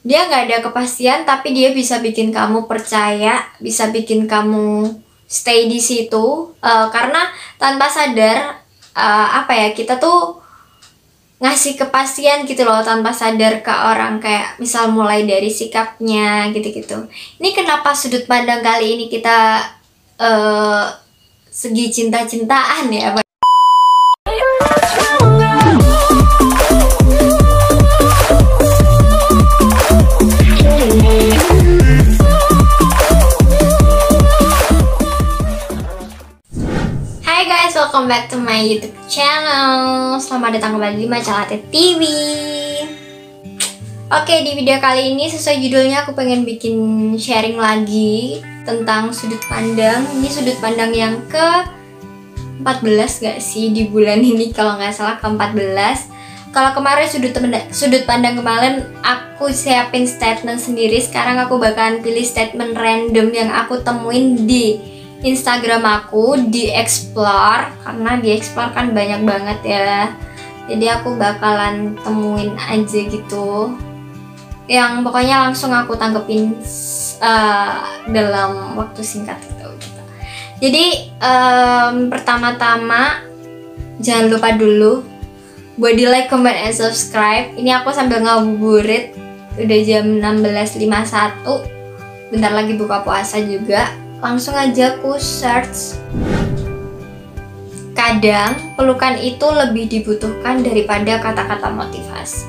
Dia nggak ada kepastian, tapi dia bisa bikin kamu percaya, bisa bikin kamu stay di situ. Karena tanpa sadar, kita tuh ngasih kepastian gitu loh tanpa sadar ke orang, kayak misal mulai dari sikapnya gitu-gitu. Ini kenapa sudut pandang kali ini kita segi cinta-cintaan ya. Hai guys, welcome back to my YouTube channel. Selamat datang kembali di Macalate TV. Oke, di video kali ini sesuai judulnya aku pengen bikin sharing lagi tentang sudut pandang. Ini sudut pandang yang ke-14 gak sih di bulan ini, kalau nggak salah ke-14. Kalau kemarin sudut pandang kemarin aku siapin statement sendiri. Sekarang aku bakalan pilih statement random yang aku temuin di Instagram aku, di Explore, karena di Explore kan banyak banget ya. Jadi aku bakalan temuin aja gitu, yang pokoknya langsung aku tanggepin dalam waktu singkat gitu. Jadi pertama-tama jangan lupa dulu buat di like, comment, and subscribe. Ini aku sambil ngabuburit, udah jam 16.51, bentar lagi buka puasa juga. Langsung aja aku search. Kadang pelukan itu lebih dibutuhkan daripada kata-kata motivasi.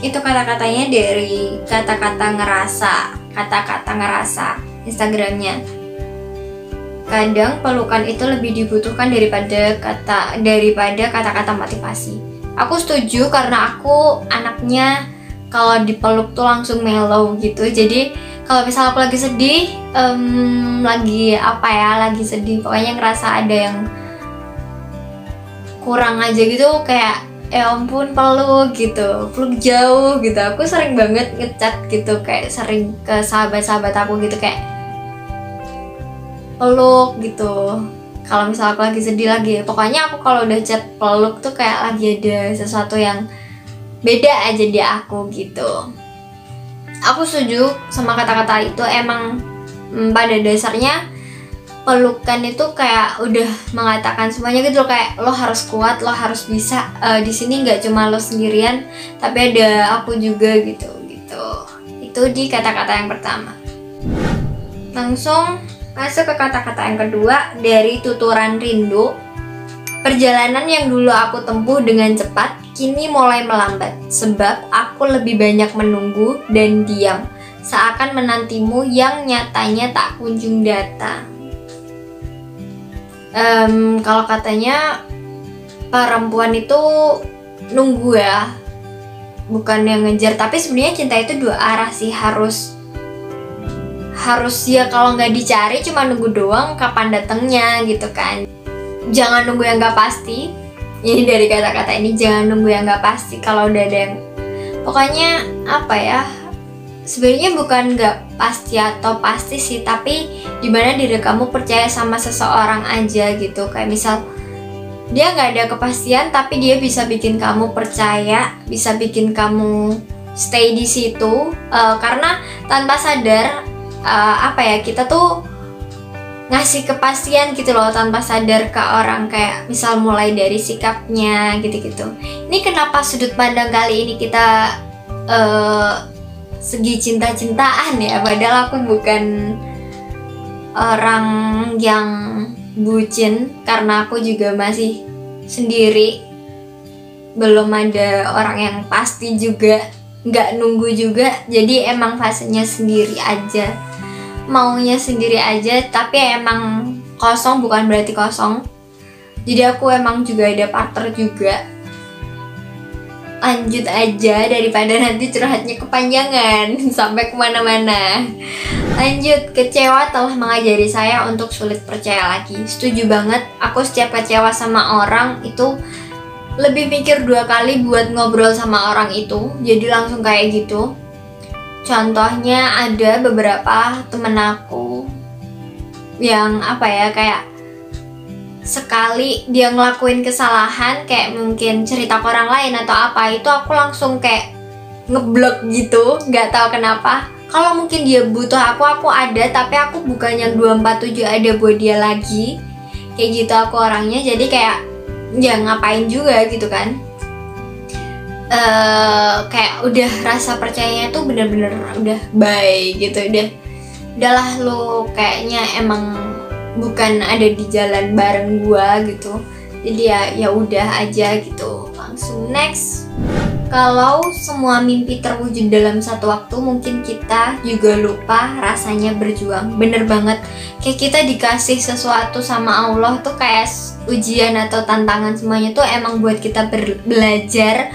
Itu kata-katanya dari kata-kata ngerasa Instagramnya. Kadang pelukan itu lebih dibutuhkan daripada kata-kata motivasi. Aku setuju karena aku anaknya kalau dipeluk tuh langsung mellow gitu. Jadi kalau misal aku lagi sedih, lagi sedih, pokoknya ngerasa ada yang kurang aja gitu, kayak ya ampun peluk gitu, peluk jauh gitu. Aku sering banget ngechat gitu, kayak sering ke sahabat-sahabat aku gitu, kayak peluk gitu. Kalau misal aku lagi sedih lagi, pokoknya aku kalau udah chat peluk tuh kayak lagi ada sesuatu yang beda aja di aku gitu. Aku setuju sama kata-kata itu. Emang pada dasarnya pelukan itu kayak udah mengatakan semuanya gitu loh, kayak lo harus kuat, lo harus bisa. Di sini nggak cuma lo sendirian, tapi ada aku juga gitu. Itu di kata-kata yang pertama. Langsung masuk ke kata-kata yang kedua dari Tuturan Rindu. Perjalanan yang dulu aku tempuh dengan cepat kini mulai melambat, sebab aku lebih banyak menunggu dan diam, seakan menantimu yang nyatanya tak kunjung datang. Kalau katanya perempuan itu nunggu ya, bukan yang ngejar. Tapi sebenarnya cinta itu dua arah sih, harus ya, kalau nggak dicari cuma nunggu doang kapan datangnya gitu kan. Jangan nunggu yang nggak pasti. Ini dari kata-kata ini, jangan nunggu yang nggak pasti. Kalau udah ada yang, pokoknya sebenarnya bukan nggak pasti atau pasti sih, tapi dimana diri kamu percaya sama seseorang aja gitu. Kayak misal dia nggak ada kepastian, tapi dia bisa bikin kamu percaya, bisa bikin kamu stay di situ. Karena tanpa sadar, kita tuh ngasih kepastian gitu loh tanpa sadar ke orang, kayak misal mulai dari sikapnya gitu-gitu. Ini kenapa sudut pandang kali ini kita segi cinta-cintaan ya, padahal aku bukan orang yang bucin, karena aku juga masih sendiri, belum ada orang yang pasti juga, nggak nunggu juga. Jadi emang fasenya sendiri aja, maunya sendiri aja, tapi emang kosong bukan berarti kosong. Jadi aku emang juga ada partner juga. Lanjut aja daripada nanti curhatnya kepanjangan sampai kemana-mana. Lanjut, kecewa telah mengajari saya untuk sulit percaya lagi. Setuju banget, aku setiap kecewa sama orang itu lebih mikir 2 kali buat ngobrol sama orang itu. Jadi langsung kayak gitu. Contohnya ada beberapa temen aku yang kayak sekali dia ngelakuin kesalahan, kayak mungkin cerita ke orang lain atau apa, itu aku langsung kayak ngeblok gitu, nggak tahu kenapa. Kalau mungkin dia butuh aku ada, tapi aku bukan yang 247 ada buat dia lagi. Kayak gitu aku orangnya, jadi kayak ya ngapain juga gitu kan. Kayak udah rasa percayanya tuh bener-bener udah bye gitu, udahlah lo kayaknya emang bukan ada di jalan bareng gua gitu. Jadi ya udah aja gitu. Langsung next. Kalau semua mimpi terwujud dalam satu waktu, mungkin kita juga lupa rasanya berjuang. Bener banget, kayak kita dikasih sesuatu sama Allah tuh kayak ujian atau tantangan, semuanya tuh emang buat kita belajar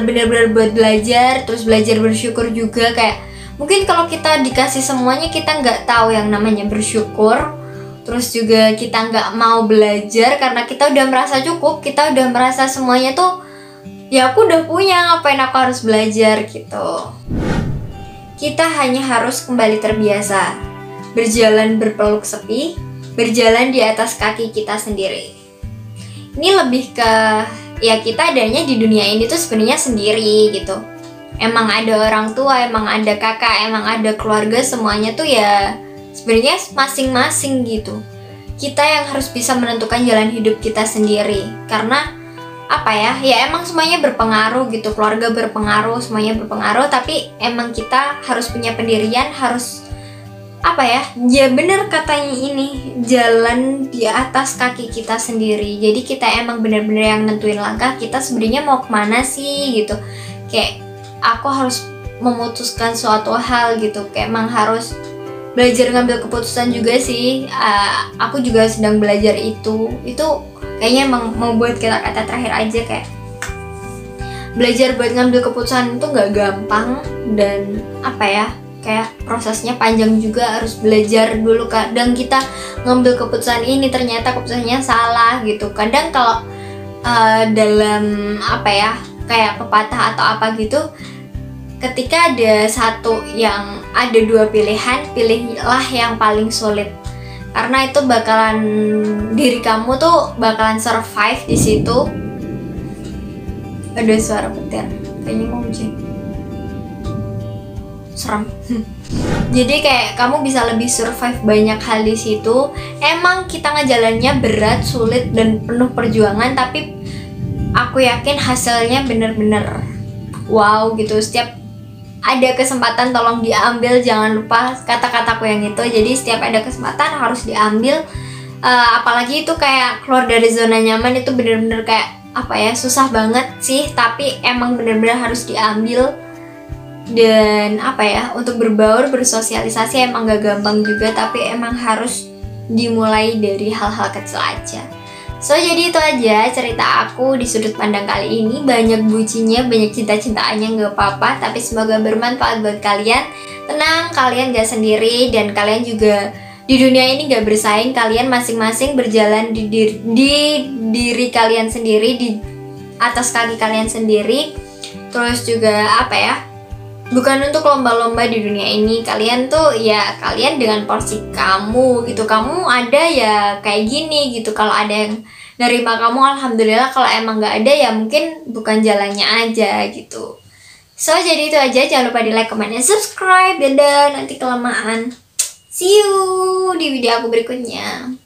bener-bener buat belajar, terus belajar bersyukur juga. Kayak mungkin kalau kita dikasih semuanya kita nggak tahu yang namanya bersyukur, terus juga kita nggak mau belajar karena kita udah merasa cukup, kita udah merasa semuanya tuh ya aku udah punya, ngapain aku harus belajar gitu. Kita hanya harus kembali terbiasa, berjalan berpeluk sepi, berjalan di atas kaki kita sendiri. Ini lebih ke ya kita adanya di dunia ini tuh sebenarnya sendiri gitu. Emang ada orang tua, emang ada kakak, emang ada keluarga, semuanya tuh ya sebenarnya masing-masing gitu. Kita yang harus bisa menentukan jalan hidup kita sendiri. Karena apa ya emang semuanya berpengaruh gitu, keluarga berpengaruh, semuanya berpengaruh, tapi emang kita harus punya pendirian, harus apa ya bener katanya ini, jalan di atas kaki kita sendiri. Jadi kita emang bener-bener yang nentuin langkah kita sebenarnya mau kemana sih gitu. Kayak aku harus memutuskan suatu hal gitu, kayak emang harus belajar ngambil keputusan juga sih. Aku juga sedang belajar itu kayaknya emang mau buat kata-kata terakhir aja, kayak belajar buat ngambil keputusan itu nggak gampang, dan apa ya kayak prosesnya panjang juga, harus belajar dulu. Kadang kita ngambil keputusan ini ternyata keputusannya salah gitu. Kadang kalau dalam apa ya kayak pepatah atau apa gitu, ketika ada satu yang ada dua pilihan, pilihlah yang paling sulit. Karena itu bakalan diri kamu tuh bakalan survive di situ. Ada suara petir, kayaknya mau hujan. Serem. Jadi kayak kamu bisa lebih survive banyak hal di situ. Emang kita ngejalannya berat, sulit dan penuh perjuangan, tapi aku yakin hasilnya bener-bener wow gitu. Setiap ada kesempatan tolong diambil, jangan lupa kata-kataku yang itu. Jadi setiap ada kesempatan harus diambil. Apalagi itu kayak keluar dari zona nyaman, itu bener-bener kayak apa ya susah banget sih, tapi emang bener-bener harus diambil. Dan apa ya untuk berbaur, bersosialisasi emang gak gampang juga, tapi emang harus dimulai dari hal-hal kecil aja. So jadi itu aja cerita aku di sudut pandang kali ini. Banyak bucinya, banyak cinta-cintaannya, gak apa-apa, tapi semoga bermanfaat buat kalian. Tenang, kalian gak sendiri, dan kalian juga di dunia ini gak bersaing. Kalian masing-masing berjalan di diri kalian sendiri, di atas kaki kalian sendiri. Terus juga apa ya, bukan untuk lomba-lomba di dunia ini. Kalian tuh ya kalian dengan porsi kamu gitu. Kamu ada ya kayak gini gitu. Kalau ada yang nerima kamu alhamdulillah. Kalau emang gak ada ya mungkin bukan jalannya aja gitu. So jadi itu aja. Jangan lupa di like, comment, dan subscribe. Dadah, nanti kelamaan. See you di video aku berikutnya.